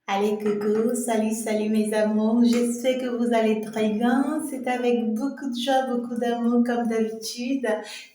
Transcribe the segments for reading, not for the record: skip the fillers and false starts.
Allez, coucou, salut, salut mes amours, j'espère que vous allez très bien. C'est avec beaucoup de joie, beaucoup d'amour comme d'habitude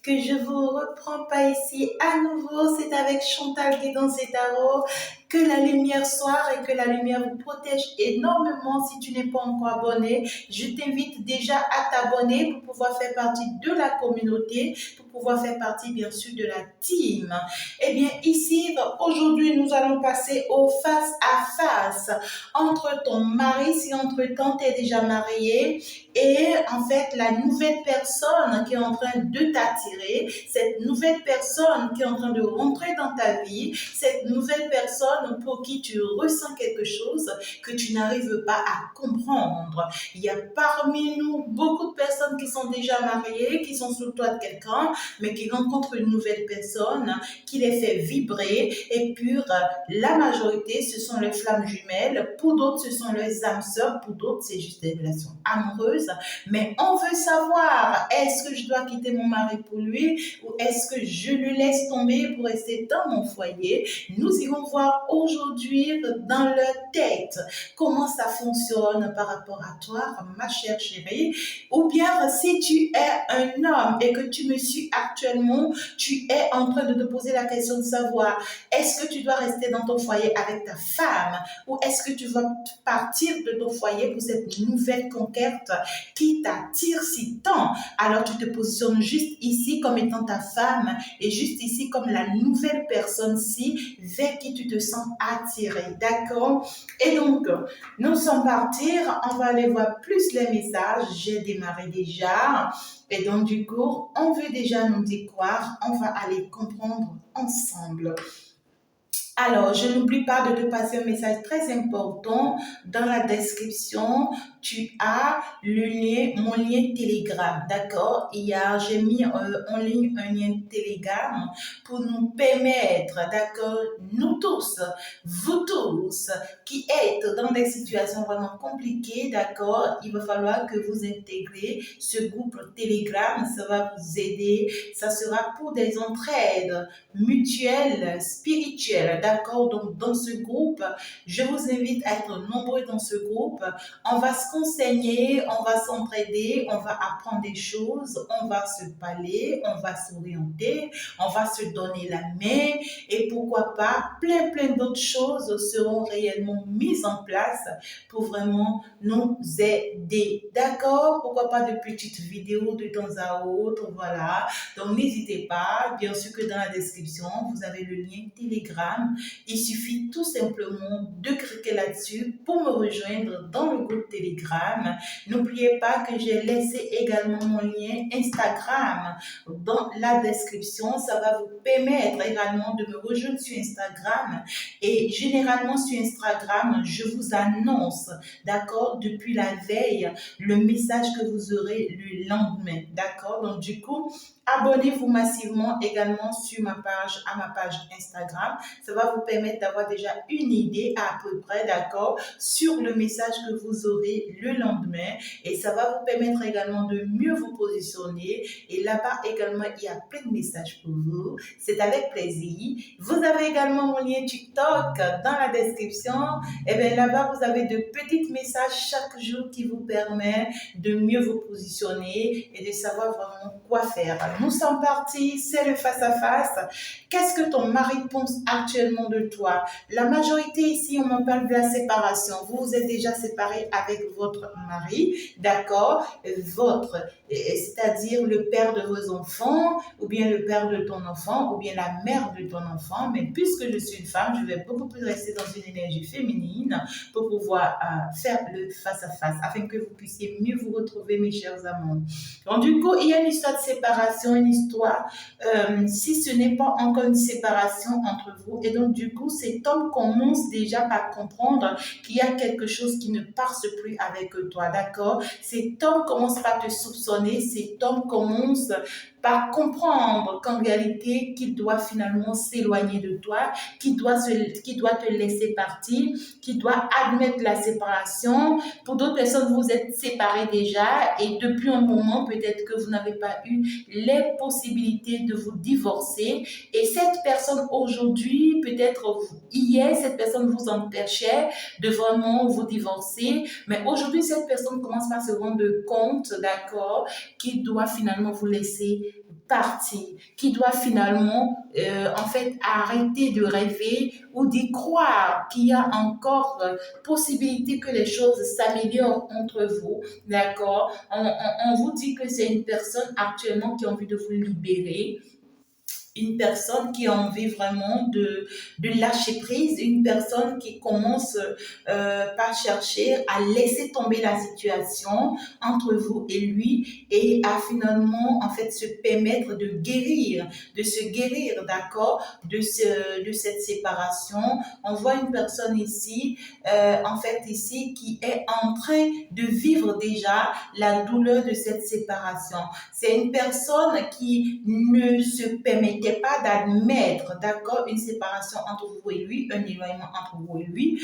que je vous reprends pas ici à nouveau. C'est avec Chantal Guédon Tarot. Que la lumière soit et que la lumière vous protège énormément. Si tu n'es pas encore abonné, je t'invite déjà à t'abonner pour pouvoir faire partie de la communauté, pour pouvoir faire partie bien sûr de la team. Eh bien, ici, aujourd'hui, nous allons passer au face à face entre ton mari, si entre-temps tu es déjà marié, et en fait, la nouvelle personne qui est en train de t'attirer, cette nouvelle personne qui est en train de rentrer dans ta vie, cette nouvelle personne pour qui tu ressens quelque chose que tu n'arrives pas à comprendre. Il y a parmi nous beaucoup de personnes qui sont déjà mariées, qui sont sous le toit de quelqu'un, mais qui rencontrent une nouvelle personne qui les fait vibrer. Et puis, la majorité, ce sont les flammes jumelles. Pour d'autres, ce sont les âmes sœurs. Pour d'autres, c'est juste des relations amoureuses. Mais on veut savoir, est-ce que je dois quitter mon mari pour lui ou est-ce que je le laisse tomber pour rester dans mon foyer? Nous irons voir aujourd'hui dans leur tête comment ça fonctionne par rapport à toi, ma chère chérie. Ou bien, si tu es un homme et que tu me suis actuellement, tu es en train de te poser la question de savoir, est-ce que tu dois rester dans ton foyer avec ta femme ou est-ce que tu vas partir de ton foyer pour cette nouvelle conquête qui t'attire si tant? Alors tu te positionnes juste ici comme étant ta femme et juste ici comme la nouvelle personne-ci vers qui tu te sens attiré. D'accord? Et donc, nous sommes partis, on va aller voir plus les messages. J'ai démarré déjà. Et donc, du coup, on veut déjà nous dire quoi? On va aller comprendre ensemble. Alors, je n'oublie pas de te passer un message très important. Dans la description, tu as le lien, mon lien Telegram, d'accord? J'ai mis en ligne un lien Telegram pour nous permettre, d'accord, nous tous, vous tous, qui êtes dans des situations vraiment compliquées, d'accord, il va falloir que vous intégrez ce groupe Telegram, ça va vous aider, ça sera pour des entraides mutuelle, spirituelle, d'accord? Donc, dans ce groupe, je vous invite à être nombreux dans ce groupe. On va se conseiller, on va s'entraider, on va apprendre des choses, on va se parler, on va s'orienter, on va se donner la main et pourquoi pas, plein d'autres choses seront réellement mises en place pour vraiment nous aider, d'accord? Pourquoi pas de petites vidéos de temps à autre, voilà. Donc, n'hésitez pas, bien sûr que dans la description, vous avez le lien Telegram. Il suffit tout simplement de cliquer là-dessus pour me rejoindre dans le groupe Telegram. N'oubliez pas que j'ai laissé également mon lien Instagram dans la description. Ça va vous permettre également de me rejoindre sur Instagram. Et généralement sur Instagram, je vous annonce, d'accord, depuis la veille, le message que vous aurez le lendemain, d'accord? Donc, du coup, abonnez-vous massivement également sur à ma page Instagram. Ça va vous permettre d'avoir déjà une idée à peu près, d'accord, sur le message que vous aurez le lendemain. Et ça va vous permettre également de mieux vous positionner. Et là-bas également, il y a plein de messages pour vous. C'est avec plaisir. Vous avez également mon lien TikTok dans la description. Et bien là-bas, vous avez de petits messages chaque jour qui vous permettent de mieux vous positionner et de savoir vraiment quoi faire. Nous sommes partis, c'est le face-à-face. Qu'est-ce que ton mari pense actuellement de toi? La majorité ici, on me parle de la séparation. Vous vous êtes déjà séparé avec votre mari, d'accord? C'est-à-dire le père de vos enfants, ou bien le père de ton enfant, ou bien la mère de ton enfant. Mais puisque je suis une femme, je vais beaucoup plus rester dans une énergie féminine pour pouvoir faire le face-à-face, afin que vous puissiez mieux vous retrouver, mes chers amours. Donc, du coup, il y a une histoire de séparation, une histoire, si ce n'est pas encore une séparation entre vous. Et donc, du coup, cet homme commence déjà par comprendre qu'il y a quelque chose qui ne passe plus avec toi, d'accord? Cet homme commence par te soupçonner, cet homme commence par comprendre qu'en réalité, qu'il doit finalement s'éloigner de toi, qu'il doit te laisser partir, qu'il doit admettre la séparation. Pour d'autres personnes, vous êtes séparés déjà et depuis un moment, peut-être que vous n'avez pas eu les possibilités de vous divorcer. Et cette personne aujourd'hui, peut-être hier, cette personne vous empêchait de vraiment vous divorcer. Mais aujourd'hui, cette personne commence par se rendre compte, d'accord, qu'il doit finalement vous laisser partir, qu'il doit finalement, en fait, arrêter de rêver ou d'y croire qu'il y a encore possibilité que les choses s'améliorent entre vous, d'accord? On vous dit que c'est une personne actuellement qui a envie de vous libérer, une personne qui a envie vraiment de lâcher prise, une personne qui commence par chercher à laisser tomber la situation entre vous et lui et à finalement en fait se permettre de se guérir, d'accord, de cette séparation. On voit une personne ici, en fait ici, qui est en train de vivre déjà la douleur de cette séparation. C'est une personne qui ne se permettait pas d'admettre, d'accord, une séparation entre vous et lui, un éloignement entre vous et lui,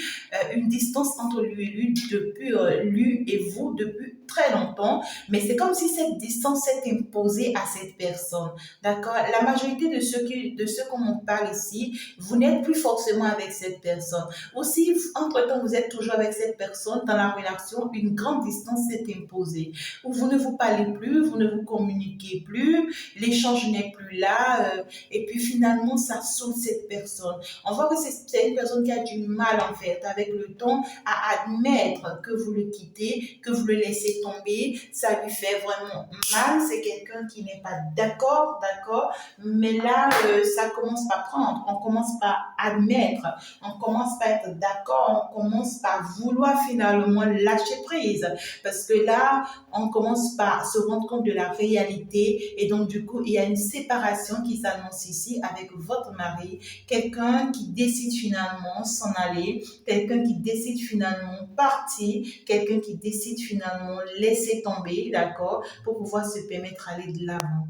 une distance entre lui et lui depuis lui et vous depuis très longtemps. Mais c'est comme si cette distance s'est imposée à cette personne, d'accord. La majorité de ceux qu'on en parle ici, vous n'êtes plus forcément avec cette personne. Aussi, entre-temps, vous êtes toujours avec cette personne dans la relation, une grande distance s'est imposée où vous ne vous parlez plus, vous ne vous communiquez plus, l'échange n'est plus là, et puis finalement, ça saoule cette personne. On voit que c'est une personne qui a du mal, en fait, avec le temps, à admettre que vous le quittez, que vous le laissez tomber. Ça lui fait vraiment mal. C'est quelqu'un qui n'est pas d'accord, d'accord, mais là, ça commence par prendre. On commence par admettre, on commence par être d'accord, on commence par vouloir finalement lâcher prise. Parce que là, on commence par se rendre compte de la réalité et donc du coup, il y a une séparation qui s'annonce ici avec votre mari, quelqu'un qui décide finalement s'en aller, quelqu'un qui décide finalement partir, quelqu'un qui décide finalement laisser tomber, d'accord, pour pouvoir se permettre d'aller de l'avant.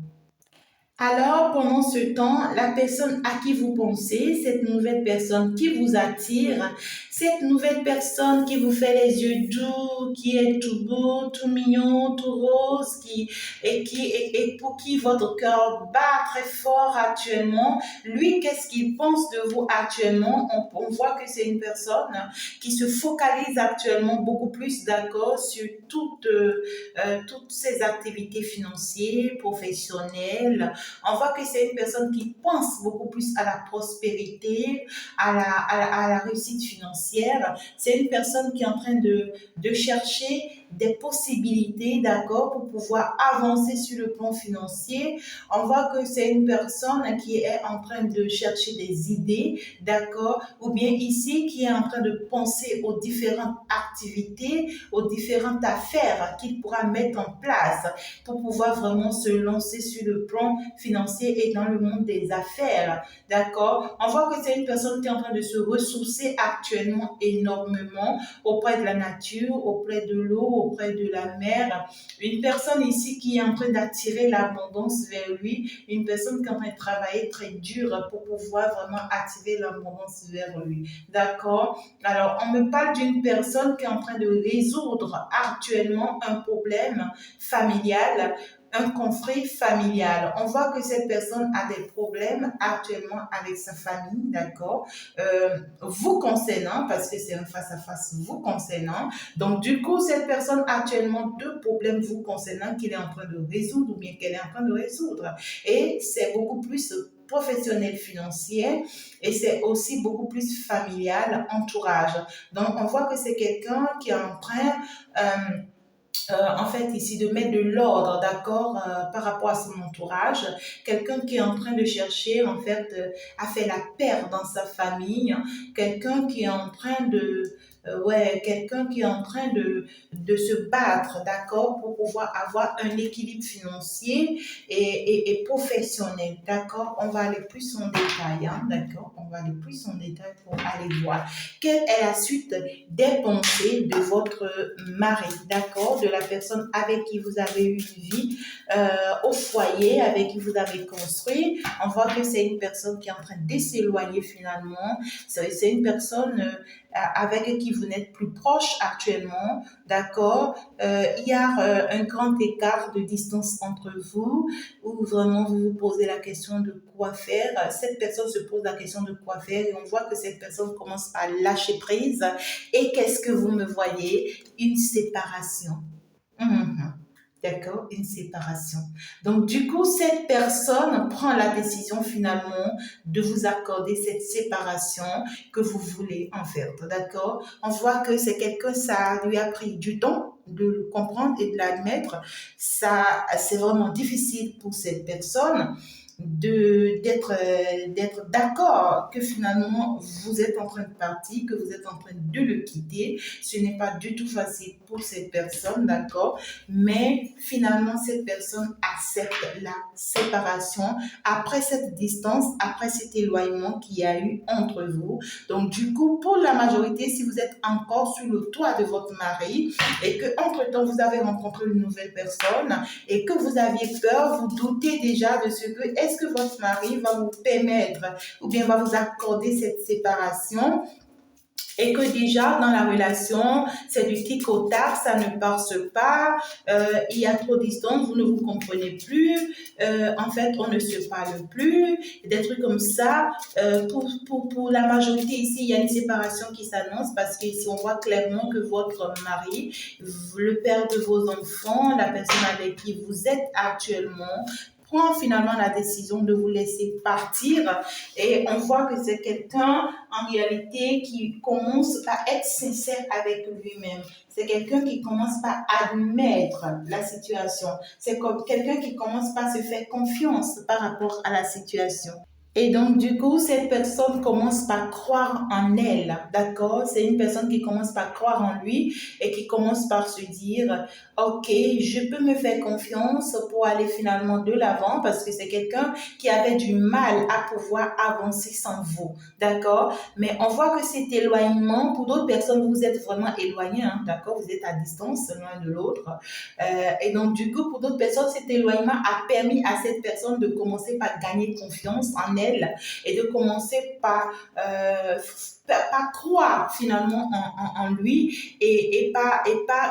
Alors, pendant ce temps, la personne à qui vous pensez, cette nouvelle personne qui vous attire, cette nouvelle personne qui vous fait les yeux doux, qui est tout beau, tout mignon, tout rose, et pour qui votre cœur bat très fort actuellement, lui, qu'est-ce qu'il pense de vous actuellement? On voit que c'est une personne qui se focalise actuellement beaucoup plus d'accord sur toutes ses activités financières, professionnelles. On voit que c'est une personne qui pense beaucoup plus à la prospérité, à la réussite financière. C'est une personne qui est en train de chercher des possibilités, d'accord, pour pouvoir avancer sur le plan financier. On voit que c'est une personne qui est en train de chercher des idées, d'accord, ou bien ici qui est en train de penser aux différentes activités, aux différentes affaires qu'il pourra mettre en place pour pouvoir vraiment se lancer sur le plan financier et dans le monde des affaires. D'accord? On voit que c'est une personne qui est en train de se ressourcer actuellement énormément auprès de la nature, auprès de l'eau, auprès de la mer. Une personne ici qui est en train d'attirer l'abondance vers lui. Une personne qui est en train de travailler très dur pour pouvoir vraiment attirer l'abondance vers lui. D'accord? Alors, on me parle d'une personne qui est en train de résoudre actuellement un problème familial, un conflit familial. On voit que cette personne a des problèmes actuellement avec sa famille, d'accord, vous concernant, parce que c'est un face-à-face vous concernant. Donc, du coup, cette personne a actuellement deux problèmes vous concernant qu'il est en train de résoudre ou bien qu'elle est en train de résoudre. Et c'est beaucoup plus professionnel financier et c'est aussi beaucoup plus familial, entourage. Donc, on voit que c'est quelqu'un qui est en train en fait ici de mettre de l'ordre, d'accord, par rapport à son entourage, quelqu'un qui est en train de chercher en fait à faire la paix dans sa famille, quelqu'un qui est en train ouais, quelqu'un qui est en train de se battre, d'accord, pour pouvoir avoir un équilibre financier et professionnel, d'accord. On va aller plus en détail, hein, d'accord. On va aller plus en détail pour aller voir quelle est la suite des pensées de votre mari, d'accord, de la personne avec qui vous avez eu une vie au foyer, avec qui vous avez construit. On voit que c'est une personne qui est en train de s'éloigner finalement. C'est une personne avec qui vous n'êtes plus proche actuellement, d'accord. Il y a un grand écart de distance entre vous, où vraiment vous vous posez la question de quoi faire. Cette personne se pose la question de quoi faire et on voit que cette personne commence à lâcher prise. Et qu'est-ce que vous me voyez? Une séparation. Mhm. D'accord, une séparation. Donc, du coup, cette personne prend la décision finalement de vous accorder cette séparation que vous voulez en faire. D'accord? On voit que c'est quelqu'un, ça lui a pris du temps de le comprendre et de l'admettre. Ça, c'est vraiment difficile pour cette personne d'être d'accord que finalement vous êtes en train de partir, que vous êtes en train de le quitter. Ce n'est pas du tout facile pour cette personne, d'accord, mais finalement cette personne accepte la séparation après cette distance, après cet éloignement qu'il y a eu entre vous. Donc du coup, pour la majorité, si vous êtes encore sur le toit de votre mari et que entre-temps vous avez rencontré une nouvelle personne et que vous aviez peur, vous doutez déjà de ce que est-ce que votre mari va vous permettre ou bien va vous accorder cette séparation et que déjà dans la relation, c'est du tic au tac, ça ne passe pas, il y a trop de distance, vous ne vous comprenez plus, en fait, on ne se parle plus, des trucs comme ça. Pour la majorité ici, il y a une séparation qui s'annonce parce qu'ici, on voit clairement que votre mari, le père de vos enfants, la personne avec qui vous êtes actuellement, prend finalement la décision de vous laisser partir et on voit que c'est quelqu'un en réalité qui commence à être sincère avec lui-même. C'est quelqu'un qui commence par admettre la situation. C'est comme quelqu'un qui commence par se faire confiance par rapport à la situation. Et donc, du coup, cette personne commence par croire en elle, d'accord? C'est une personne qui commence par croire en lui et qui commence par se dire, OK, je peux me faire confiance pour aller finalement de l'avant parce que c'est quelqu'un qui avait du mal à pouvoir avancer sans vous, d'accord? Mais on voit que cet éloignement, pour d'autres personnes, vous êtes vraiment éloignés, hein, d'accord? Vous êtes à distance l'un de l'autre. Et donc, du coup, pour d'autres personnes, cet éloignement a permis à cette personne de commencer par gagner confiance en elle et de commencer par croire finalement en lui et pas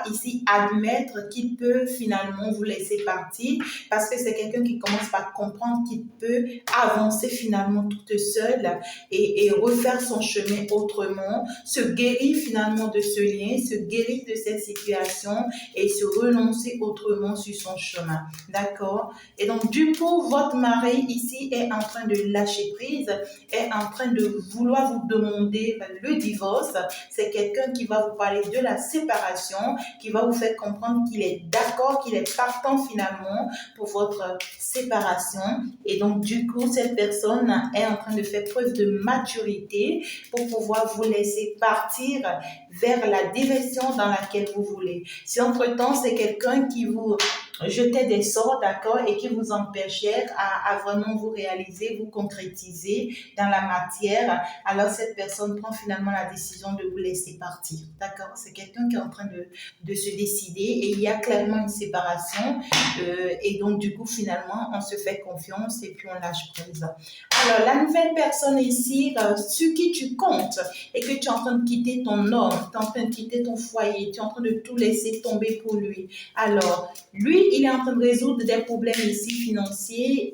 ici admettre qu'il peut finalement vous laisser partir parce que c'est quelqu'un qui commence par comprendre qu'il peut avancer finalement toute seule et refaire son chemin autrement, se guérir finalement de ce lien, se guérir de cette situation et se renoncer autrement sur son chemin. D'accord? Et donc, du coup, votre mari ici est en train de lâcher prise, est en train de vouloir vous demander le divorce. C'est quelqu'un qui va vous parler de la séparation, qui va vous faire comprendre qu'il est d'accord, qu'il est partant finalement pour votre séparation. Et donc, du coup, cette personne est en train de faire preuve de maturité pour pouvoir vous laisser partir vers la direction dans laquelle vous voulez. Si entre-temps, c'est quelqu'un qui vous jetait des sorts, d'accord, et qui vous empêchait à vraiment vous réaliser, vous concrétiser dans la matière, alors cette personne prend finalement la décision de vous laisser partir, d'accord. C'est quelqu'un qui est en train de se décider et il y a clairement une séparation et donc du coup finalement on se fait confiance et puis on lâche prise. Alors la nouvelle personne ici sur qui tu comptes et que tu es en train de quitter ton homme, tu es en train de quitter ton foyer, tu es en train de tout laisser tomber pour lui. Alors lui, il est en train de résoudre des problèmes ici financiers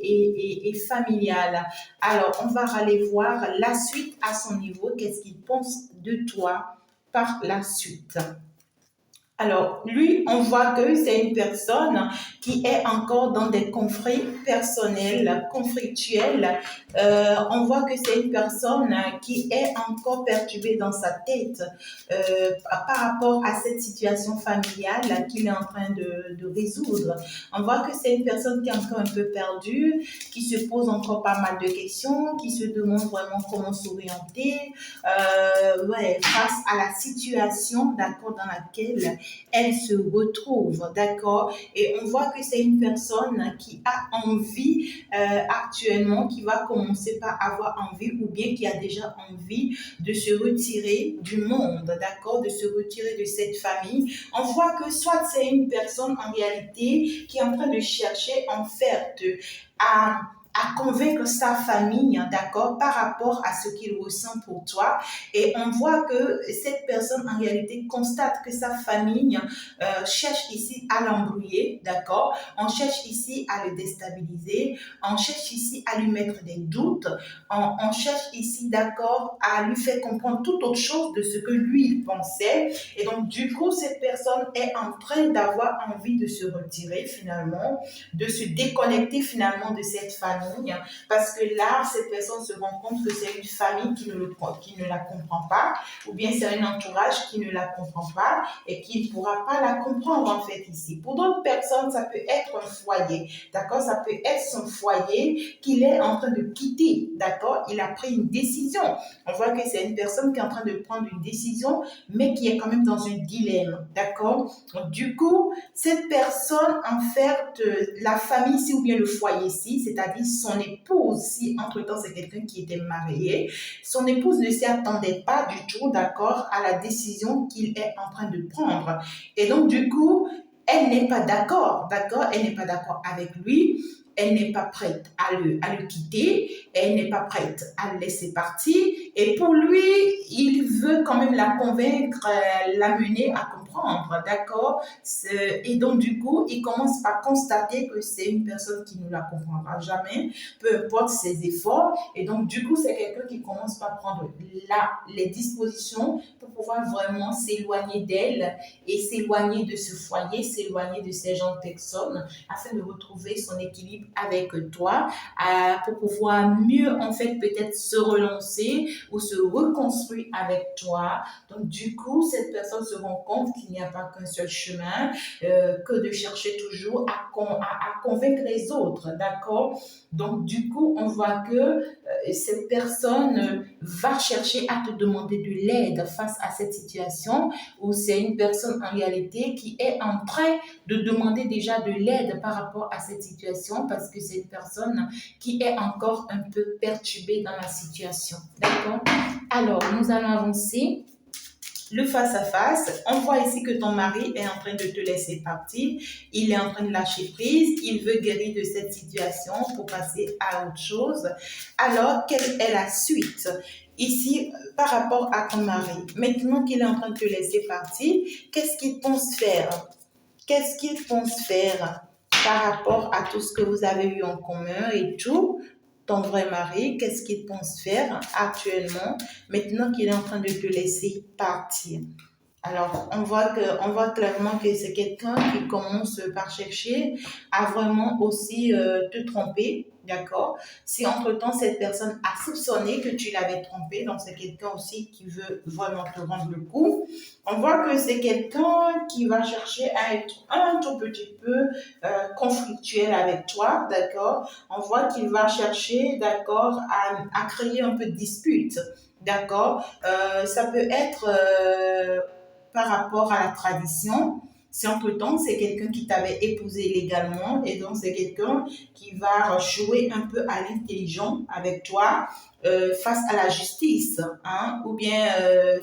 et familiales. Alors, on va aller voir la suite à son niveau. Qu'est-ce qu'il pense de toi par la suite? Alors, lui, on voit que c'est une personne qui est encore dans des conflits personnels, conflictuels. On voit que c'est une personne qui est encore perturbée dans sa tête par rapport à cette situation familiale qu'il est en train de résoudre. On voit que c'est une personne qui est encore un peu perdue, qui se pose encore pas mal de questions, qui se demande vraiment comment s'orienter ouais, face à la situation, d'accord, dans laquelle elle se retrouve, d'accord? Et on voit que c'est une personne qui a envie actuellement, qui va commencer par avoir envie ou bien qui a déjà envie de se retirer du monde, d'accord? De se retirer de cette famille. On voit que soit c'est une personne en réalité qui est en train de chercher en fait à convaincre sa famille, hein, d'accord, par rapport à ce qu'il ressent pour toi. Et on voit que cette personne, en réalité, constate que sa famille cherche ici à l'embrouiller, d'accord. On cherche ici à le déstabiliser, on cherche ici à lui mettre des doutes, on cherche ici, d'accord, à lui faire comprendre toute autre chose de ce que lui, il pensait. Et donc, du coup, cette personne est en train d'avoir envie de se retirer, finalement, de se déconnecter, finalement, de cette famille parce que là, cette personne se rend compte que c'est une famille qui ne la comprend pas, ou bien c'est un entourage qui ne la comprend pas et qui ne pourra pas la comprendre en fait ici. Pour d'autres personnes, ça peut être un foyer, d'accord? Ça peut être son foyer qu'il est en train de quitter, d'accord? Il a pris une décision. On voit que c'est une personne qui est en train de prendre une décision, mais qui est quand même dans un dilemme, d'accord? Donc, du coup, cette personne, en fait, la famille ici ou bien le foyer ici, c'est-à-dire son épouse, si entre-temps c'est quelqu'un qui était marié, son épouse ne s'y attendait pas du tout, d'accord, à la décision qu'il est en train de prendre. Et donc, du coup, elle n'est pas d'accord, d'accord, elle n'est pas d'accord avec lui, elle n'est pas prête à le quitter, elle n'est pas prête à le laisser partir. Et pour lui, il veut quand même la convaincre, l'amener à comprendre, d'accord? Et donc, du coup, il commence par constater que c'est une personne qui ne la comprendra jamais, peu importe ses efforts. Et donc, du coup, c'est quelqu'un qui commence par prendre les dispositions pour pouvoir vraiment s'éloigner d'elle et s'éloigner de ce foyer, s'éloigner de ces gens de personnes afin de retrouver son équilibre avec toi pour pouvoir mieux, en fait, peut-être se relancer ou se reconstruire avec toi. Donc, du coup, cette personne se rend compte qu'il n'y a pas qu'un seul chemin, que de chercher toujours à convaincre les autres, d'accord? Donc, du coup, on voit que cette personne va chercher à te demander de l'aide face à cette situation où c'est une personne en réalité qui est en train de demander déjà de l'aide par rapport à cette situation parce que c'est une personne qui est encore un peu perturbée dans la situation. D'accord? Alors, nous allons avancer. Le face-à-face, on voit ici que ton mari est en train de te laisser partir, il est en train de lâcher prise, il veut guérir de cette situation pour passer à autre chose. Alors, quelle est la suite? Ici, par rapport à ton mari, maintenant qu'il est en train de te laisser partir, qu'est-ce qu'il pense faire? Qu'est-ce qu'il pense faire par rapport à tout ce que vous avez eu en commun et tout? Ton vrai mari, qu'est-ce qu'il pense faire actuellement, maintenant qu'il est en train de te laisser partir? Alors, on voit clairement que c'est quelqu'un qui commence par chercher à vraiment aussi te tromper, d'accord? Si entre-temps, cette personne a soupçonné que tu l'avais trompé, donc c'est quelqu'un aussi qui veut vraiment te rendre le coup. On voit que c'est quelqu'un qui va chercher à être un tout petit peu conflictuel avec toi, d'accord? On voit qu'il va chercher, d'accord, à créer un peu de dispute, d'accord? Ça peut être par rapport à la tradition. Si entre-temps, c'est quelqu'un qui t'avait épousé légalement et donc c'est quelqu'un qui va jouer un peu à l'intelligent avec toi face à la justice, hein, ou bien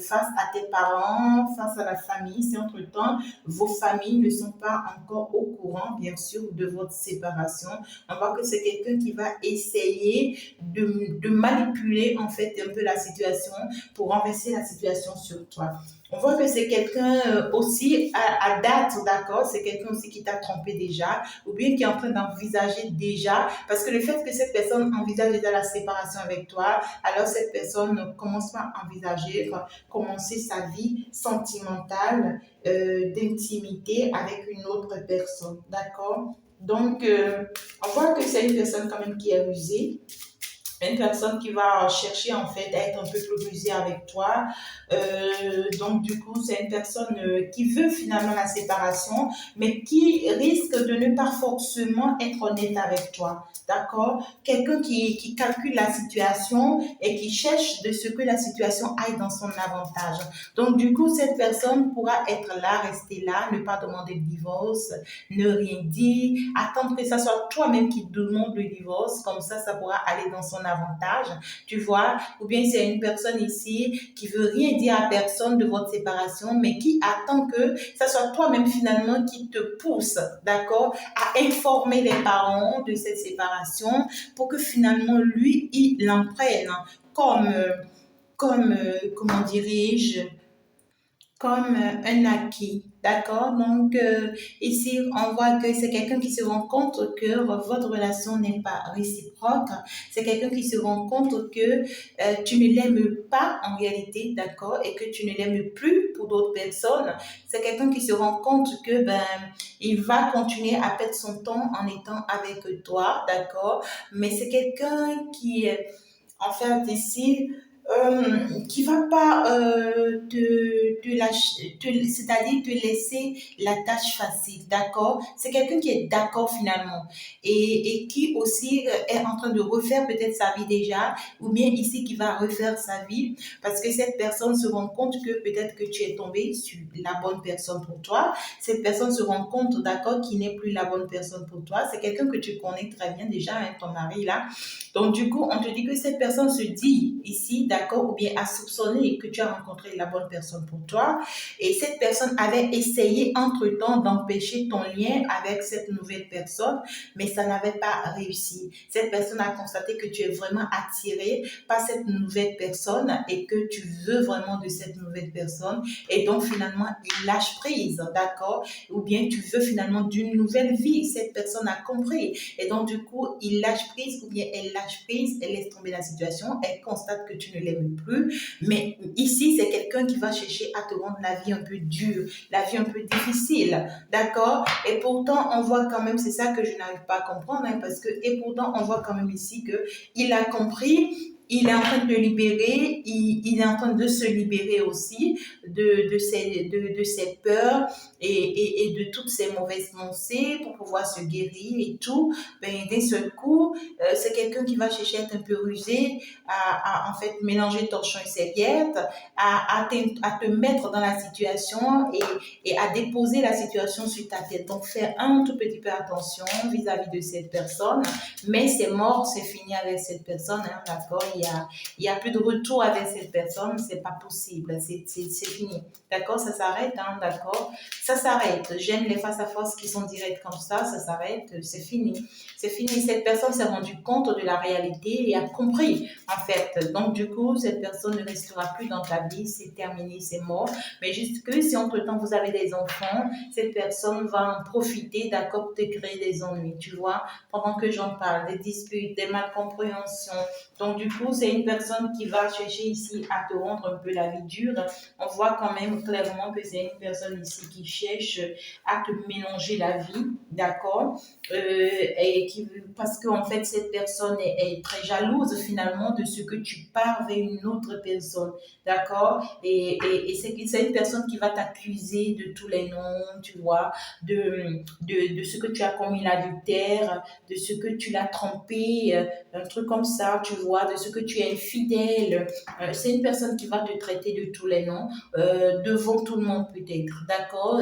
face à tes parents, face à la famille. Si entre-temps, vos familles ne sont pas encore au courant, bien sûr, de votre séparation, on voit que c'est quelqu'un qui va essayer de manipuler en fait un peu la situation pour renverser la situation sur toi. On voit que c'est quelqu'un aussi à date, d'accord, c'est quelqu'un aussi qui t'a trompé déjà, ou bien qui est en train d'envisager déjà, parce que le fait que cette personne envisage déjà la séparation avec toi, toi, alors cette personne commence à envisager, commencer sa vie sentimentale, d'intimité avec une autre personne, d'accord? Donc, on voit que c'est une personne quand même qui est rusée, une personne qui va chercher en fait à être un peu plus rusée avec toi. Donc du coup, c'est une personne qui veut finalement la séparation, mais qui risque de ne pas forcément être honnête avec toi. D'accord? Quelqu'un qui calcule la situation et qui cherche de ce que la situation aille dans son avantage. Donc du coup, cette personne pourra être là, rester là, ne pas demander de divorce, ne rien dire, attendre que ce soit toi-même qui demande le divorce, comme ça pourra aller dans son avantage, tu vois, ou bien c'est une personne ici qui veut rien dire à personne de votre séparation, mais qui attend que ce soit toi-même finalement qui te pousse, d'accord, à informer les parents de cette séparation pour que finalement lui, il l'emprenne comme, comment dirais-je, comme un acquis. D'accord? Donc, ici, on voit que c'est quelqu'un qui se rend compte que votre relation n'est pas réciproque. C'est quelqu'un qui se rend compte que tu ne l'aimes pas en réalité, d'accord? Et que tu ne l'aimes plus pour d'autres personnes. C'est quelqu'un qui se rend compte que, ben, il va continuer à perdre son temps en étant avec toi, d'accord? Mais c'est quelqu'un qui, en fait, ici, qui va pas te lâcher, c'est-à-dire te laisser la tâche facile, d'accord? C'est quelqu'un qui est d'accord finalement et qui aussi est en train de refaire peut-être sa vie déjà ou bien ici qui va refaire sa vie parce que cette personne se rend compte que peut-être que tu es tombé sur la bonne personne pour toi. Cette personne se rend compte, d'accord, qu'il n'est plus la bonne personne pour toi. C'est quelqu'un que tu connais très bien déjà, hein, ton mari là. Donc, du coup, on te dit que cette personne se dit ici, d'accord, ou bien a soupçonné que tu as rencontré la bonne personne pour toi. Et cette personne avait essayé entre-temps d'empêcher ton lien avec cette nouvelle personne, mais ça n'avait pas réussi. Cette personne a constaté que tu es vraiment attiré par cette nouvelle personne et que tu veux vraiment de cette nouvelle personne. Et donc, finalement, il lâche prise, d'accord, ou bien tu veux finalement d'une nouvelle vie. Cette personne a compris. Et donc, du coup, il lâche prise ou bien elle lâche prise, elle laisse tomber la situation, elle constate que tu ne l'aimes plus. Mais ici, c'est quelqu'un qui va chercher à te rendre la vie un peu dure, la vie un peu difficile, d'accord? Et pourtant, on voit quand même, c'est ça que je n'arrive pas à comprendre, hein, parce que, et pourtant, on voit quand même ici que il a compris, il est en train de libérer, il est en train de se libérer aussi de ses peurs et de toutes ces mauvaises pensées pour pouvoir se guérir et tout. Ben, d'un seul coup, c'est quelqu'un qui va chercher à être un peu rusé, à en fait mélanger torchon et serviette, à te mettre dans la situation et à déposer la situation sur ta tête. Donc, faire un tout petit peu attention vis-à-vis de cette personne, mais c'est mort, c'est fini avec cette personne, hein, d'accord? Il y a plus de retour avec cette personne, c'est pas possible, c'est fini, d'accord? Ça s'arrête, hein, d'accord? Ça s'arrête. J'aime les face-à-face qui sont directs comme ça s'arrête, c'est fini. C'est fini. Cette personne s'est rendue compte de la réalité et a compris, en fait. Donc, du coup, cette personne ne restera plus dans ta vie, c'est terminé, c'est mort. Mais juste que si entre-temps vous avez des enfants, cette personne va en profiter, d'accord, pour te créer des ennuis, tu vois, pendant que j'en parle, des disputes, des malcompréhensions. Donc, du coup, c'est une personne qui va chercher ici à te rendre un peu la vie dure. On voit quand même clairement que c'est une personne ici qui cherche à te mélanger la vie, d'accord? Et parce qu'en fait, cette personne est très jalouse finalement de ce que tu pars vers une autre personne, d'accord? Et c'est une personne qui va t'accuser de tous les noms, tu vois, de ce que tu as commis l'adultère, de ce que tu l'as trompé, un truc comme ça, tu vois, de ce que tu es infidèle. C'est une personne qui va te traiter de tous les noms, devant tout le monde peut-être, d'accord?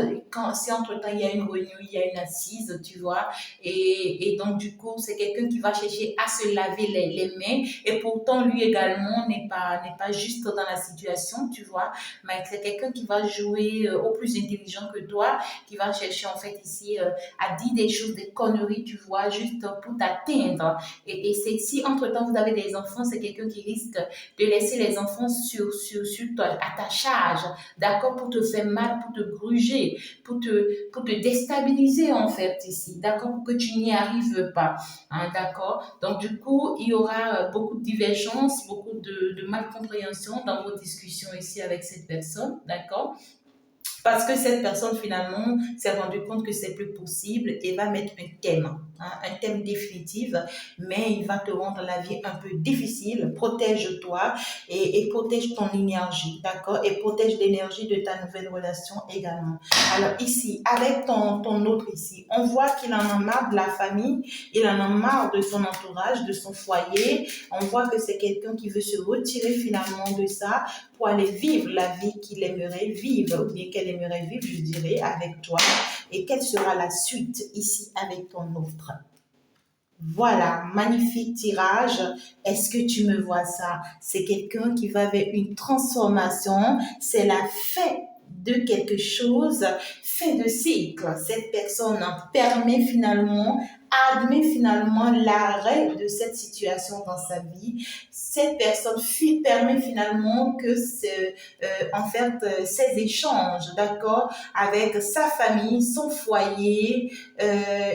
Si entre-temps il y a une réunion, il y a une assise, tu vois, et donc du coup c'est quelqu'un qui va chercher à se laver les mains et pourtant lui également n'est pas juste dans la situation, tu vois, mais c'est quelqu'un qui va jouer au plus intelligent que toi, qui va chercher en fait ici à dire des choses, des conneries, tu vois, juste pour t'atteindre. Et c'est si entre-temps vous avez des enfants, c'est quelqu'un qui risque de laisser les enfants à ta charge, d'accord, pour te faire mal, pour te gruger, pour te déstabiliser en fait ici, d'accord, pour que tu n'y arrives pas, hein, d'accord. Donc du coup, il y aura beaucoup de divergences, beaucoup de malcompréhension dans vos discussions ici avec cette personne, d'accord. Parce que cette personne, finalement, s'est rendue compte que c'est plus possible et va mettre un thème définitif, mais il va te rendre la vie un peu difficile. Protège-toi et protège ton énergie, d'accord? Et protège l'énergie de ta nouvelle relation également. Alors ici, avec ton autre ici, on voit qu'il en a marre de la famille, il en a marre de son entourage, de son foyer. On voit que c'est quelqu'un qui veut se retirer finalement de ça pour aller vivre la vie qu'il aimerait vivre ou bien qu'elle aimerait vivre, je dirais, avec toi. Et quelle sera la suite ici avec ton autre? Voilà, magnifique tirage. Est-ce que tu me vois ça? C'est quelqu'un qui va vers une transformation. C'est la fin de quelque chose, fin de cycle. Cette personne admet finalement l'arrêt de cette situation dans sa vie. Cette personne permet finalement que ces échanges, d'accord, avec sa famille, son foyer,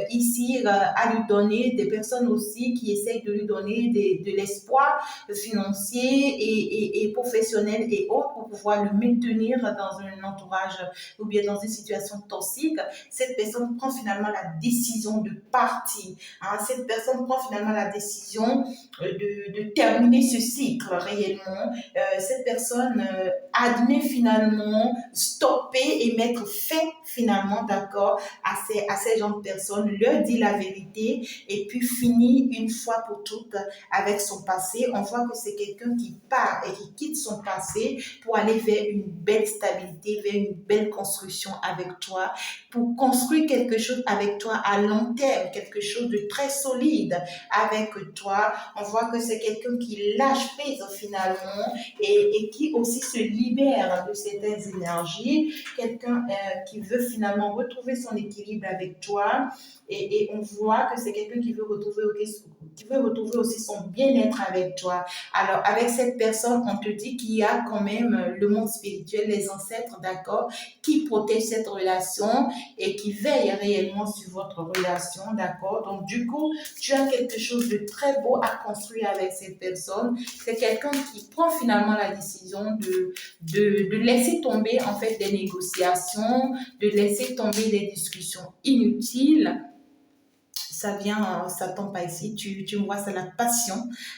ici à lui donner des personnes aussi qui essayent de lui donner de l'espoir financier et professionnel et autres pour pouvoir le maintenir dans un entourage ou bien dans une situation toxique. Cette personne prend finalement la décision de partir. Hein. Cette personne prend finalement la décision de terminer ce cycle réellement. Cette personne admet finalement stopper et mettre fin finalement, d'accord, à ces gens de personnes, leur dit la vérité et puis finit une fois pour toutes avec son passé. On voit que c'est quelqu'un qui part et qui quitte son passé pour aller vers une belle stabilité, vers une belle construction avec toi, pour construire quelque chose avec toi à long terme, quelque chose de très solide avec toi. On voit que c'est quelqu'un qui lâche prise finalement et qui aussi se libère de certaines énergies, quelqu'un qui veut finalement retrouver son équilibre avec toi et on voit que c'est quelqu'un qui veut retrouver aussi son bien-être avec toi. Alors avec cette personne, on te dit qu'il y a quand même le monde spirituel, les ancêtres, d'accord, qui protègent cette relation et qui veillent réellement sur votre relation, d'accord. Donc du coup, tu as quelque chose de très beau à construire avec cette personne. C'est quelqu'un qui prend finalement la décision de laisser tomber en fait des négociations, de laisser tomber des discussions inutiles. Ça tombe pas ici, tu me vois, c'est la passion.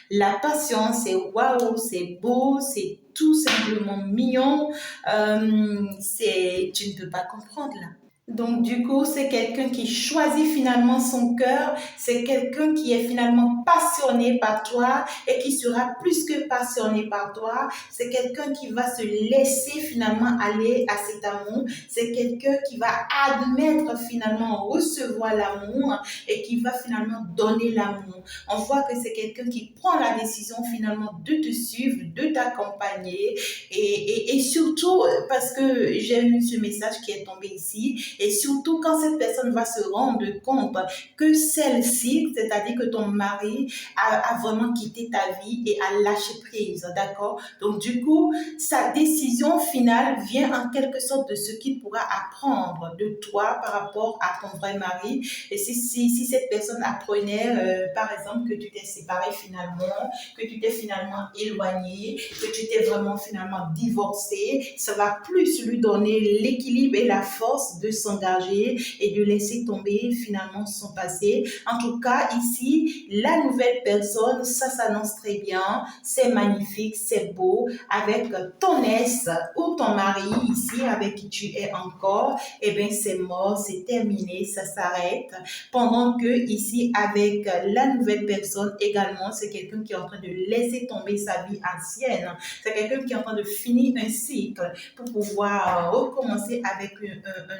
La passion, c'est waouh, c'est beau, c'est tout simplement mignon. Tu ne peux pas comprendre là. Donc, du coup, c'est quelqu'un qui choisit finalement son cœur. C'est quelqu'un qui est finalement passionné par toi et qui sera plus que passionné par toi. C'est quelqu'un qui va se laisser finalement aller à cet amour. C'est quelqu'un qui va admettre finalement recevoir l'amour et qui va finalement donner l'amour. On voit que c'est quelqu'un qui prend la décision finalement de te suivre, de t'accompagner et surtout parce que j'ai eu ce message qui est tombé ici. Et surtout quand cette personne va se rendre compte que celle-ci, c'est-à-dire que ton mari a vraiment quitté ta vie et a lâché prise, d'accord? Donc du coup, sa décision finale vient en quelque sorte de ce qu'il pourra apprendre de toi par rapport à ton vrai mari. Et si cette personne apprenait, par exemple, que tu t'es séparé finalement, que tu t'es finalement éloigné, que tu t'es vraiment finalement divorcé, ça va plus lui donner l'équilibre et la force de s'engager et de laisser tomber finalement son passé. En tout cas, ici, la nouvelle personne, ça s'annonce très bien, c'est magnifique, c'est beau, avec ton ex ou ton mari ici, avec qui tu es encore, eh bien c'est mort, c'est terminé, ça s'arrête. Pendant que ici, avec la nouvelle personne également, c'est quelqu'un qui est en train de laisser tomber sa vie ancienne. C'est quelqu'un qui est en train de finir un cycle pour pouvoir recommencer avec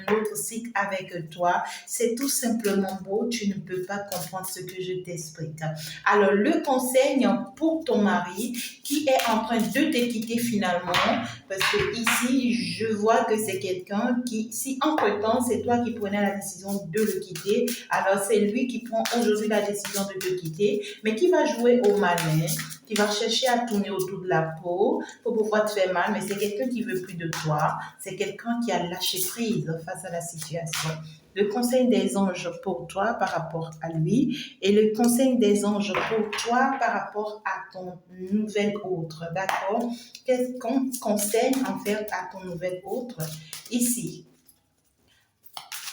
un autre cycle avec toi. C'est tout simplement beau. Tu ne peux pas comprendre ce que je t'explique. Alors, le conseil pour ton mari qui est en train de te quitter finalement, parce que ici, je vois que c'est quelqu'un qui, si entre-temps, c'est toi qui prenais la décision de le quitter, alors c'est lui qui prend aujourd'hui la décision de te quitter, mais qui va jouer au malin, qui va chercher à tourner autour de la peau pour pouvoir te faire mal, mais c'est quelqu'un qui veut plus de toi. C'est quelqu'un qui a lâché prise face à la situation. Le conseil des anges pour toi par rapport à lui et le conseil des anges pour toi par rapport à ton nouvel autre, d'accord? Qu'est-ce qu'on conseille en fait à ton nouvel autre ici?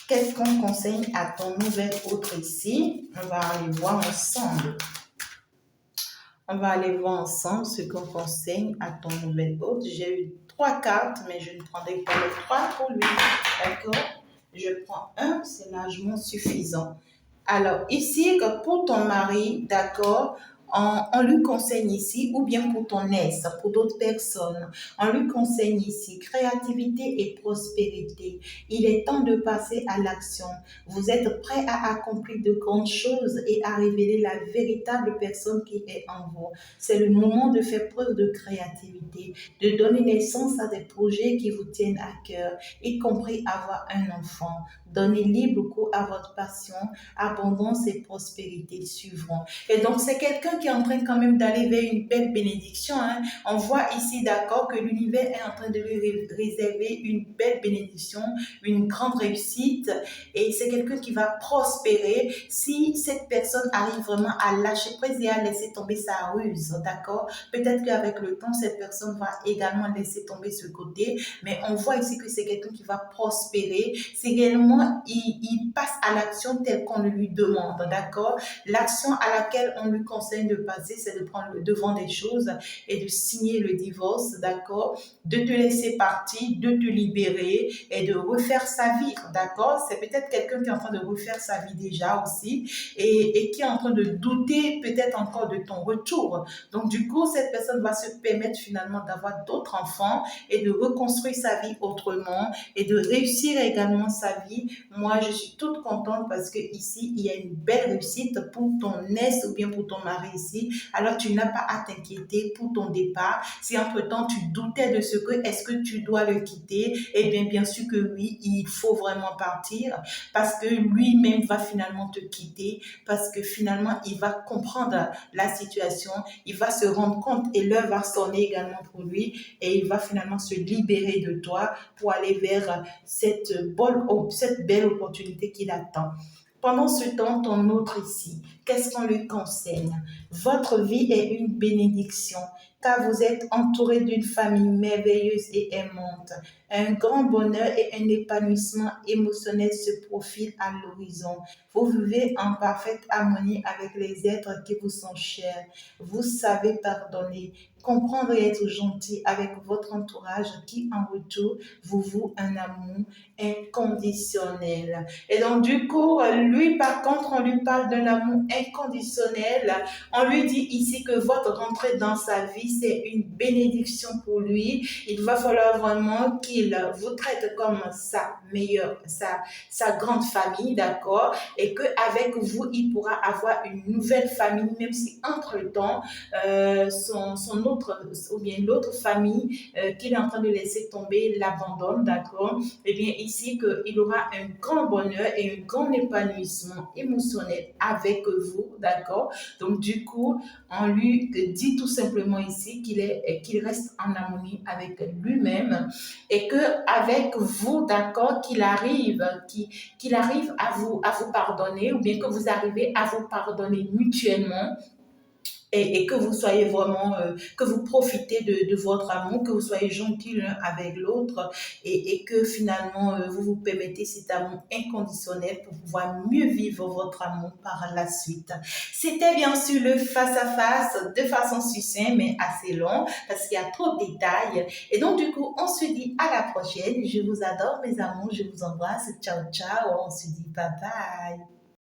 Qu'est-ce qu'on conseille à ton nouvel autre ici? On va aller voir ensemble. On va aller voir ensemble ce qu'on conseille à ton nouvel hôte. J'ai eu 3 cartes, mais je ne prendrai pas les 3 pour lui. D'accord? Je prends un, c'est largement suffisant. Alors, ici, pour ton mari, d'accord, on lui conseille ici, ou bien pour ton ex, pour d'autres personnes, on lui conseille ici créativité et prospérité. Il est temps de passer à l'action. Vous êtes prêt à accomplir de grandes choses et à révéler la véritable personne qui est en vous. C'est le moment de faire preuve de créativité, de donner naissance à des projets qui vous tiennent à cœur, y compris avoir un enfant. Donnez libre cours à votre passion, abondance et prospérité suivront. Et donc, c'est quelqu'un qui est en train quand même d'aller vers une belle bénédiction. Hein. On voit ici, d'accord, que l'univers est en train de lui réserver une belle bénédiction, une grande réussite. Et c'est quelqu'un qui va prospérer si cette personne arrive vraiment à lâcher prise et à laisser tomber sa ruse, d'accord? Peut-être qu'avec le temps, cette personne va également laisser tomber ce côté. Mais on voit ici que c'est quelqu'un qui va prospérer. C'est réellement il passe à l'action telle qu'on le lui demande, d'accord? L'action à laquelle on lui conseille de passer, c'est de prendre le devant des choses et de signer le divorce, d'accord? De te laisser partir, de te libérer et de refaire sa vie, d'accord? C'est peut-être quelqu'un qui est en train de refaire sa vie déjà aussi et qui est en train de douter peut-être encore de ton retour. Donc, du coup, cette personne va se permettre finalement d'avoir d'autres enfants et de reconstruire sa vie autrement et de réussir également sa vie. Moi, je suis toute contente parce que ici, il y a une belle réussite pour ton ex ou bien pour ton mari ici. Alors, tu n'as pas à t'inquiéter pour ton départ. Si entre-temps, tu doutais de ce que, est-ce que tu dois le quitter? Eh bien, bien sûr que oui, il faut vraiment partir parce que lui-même va finalement te quitter parce que finalement, il va comprendre la situation, il va se rendre compte et l'heure va sonner également pour lui et il va finalement se libérer de toi pour aller vers cette belle opportunité qui l'attend. Pendant ce temps, ton autre ici, qu'est-ce qu'on lui conseille? Votre vie est une bénédiction car vous êtes entouré d'une famille merveilleuse et aimante. Un grand bonheur et un épanouissement émotionnel se profilent à l'horizon. Vous vivez en parfaite harmonie avec les êtres qui vous sont chers. Vous savez pardonner, comprendre et être gentil avec votre entourage qui, en retour, vous voue un amour inconditionnel. Et donc, du coup, lui, par contre, on lui parle d'un amour inconditionnel. On lui dit ici que votre rentrée dans sa vie, c'est une bénédiction pour lui. Il va falloir vraiment qu'il vous traite comme sa grande famille, d'accord? Et qu'avec vous, il pourra avoir une nouvelle famille, même si entre-temps, son autre, ou bien l'autre famille qu'il est en train de laisser tomber l'abandonne, d'accord? Eh bien, ici, qu'il aura un grand bonheur et un grand épanouissement émotionnel avec vous, d'accord? Donc, du coup, on lui dit tout simplement ici qu'il reste en harmonie avec lui-même et qu'avec vous, d'accord, qu'il arrive à vous pardonner ou bien que vous arrivez à vous pardonner mutuellement et que vous soyez vraiment, que vous profitez de votre amour, que vous soyez gentils l'un avec l'autre et que finalement vous vous permettez cet amour inconditionnel pour pouvoir mieux vivre votre amour par la suite. C'était bien sûr le face-à-face de façon succincte mais assez long parce qu'il y a trop de détails. Et donc du coup, on se dit à la prochaine. Je vous adore mes amours, je vous embrasse. Ciao, ciao. On se dit bye bye.